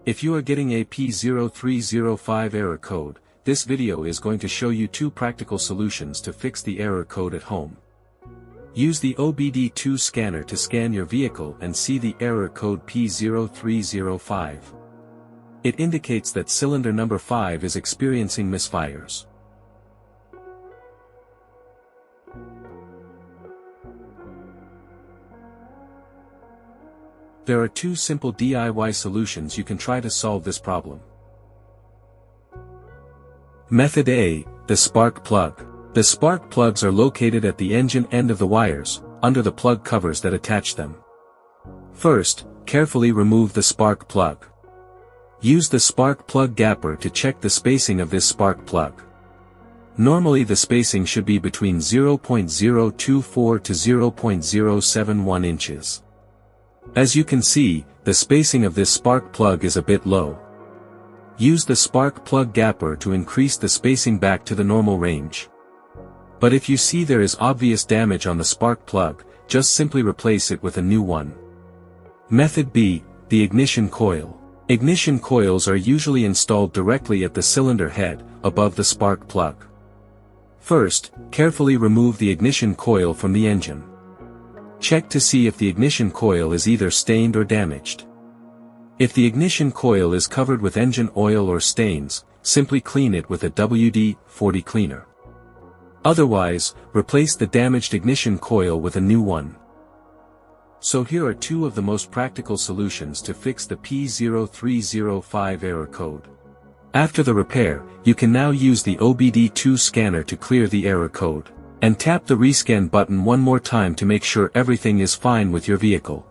If you are getting a P0305 error code, this video is going to show you two practical solutions to fix the error code at home. Use the OBD2 scanner to scan your vehicle and see the error code P0305. It indicates that cylinder number 5 is experiencing misfires. There are two simple DIY solutions you can try to solve this problem. Method A, the spark plug. The spark plugs are located at the engine end of the wires, under the plug covers that attach them. First, carefully remove the spark plug. Use the spark plug gapper to check the spacing of this spark plug. Normally the spacing should be between 0.024 to 0.071 inches. As you can see, the spacing of this spark plug is a bit low. Use the spark plug gapper to increase the spacing back to the normal range. But if you see there is obvious damage on the spark plug, just simply replace it with a new one. Method B, the ignition coil. Ignition coils are usually installed directly at the cylinder head, above the spark plug. First, carefully remove the ignition coil from the engine. Check to see if the ignition coil is either stained or damaged. If the ignition coil is covered with engine oil or stains, simply clean it with a WD-40 cleaner. Otherwise, replace the damaged ignition coil with a new one. So here are two of the most practical solutions to fix the P0305 error code. After the repair, you can now use the OBD2 scanner to clear the error code. And tap the rescan button one more time to make sure everything is fine with your vehicle.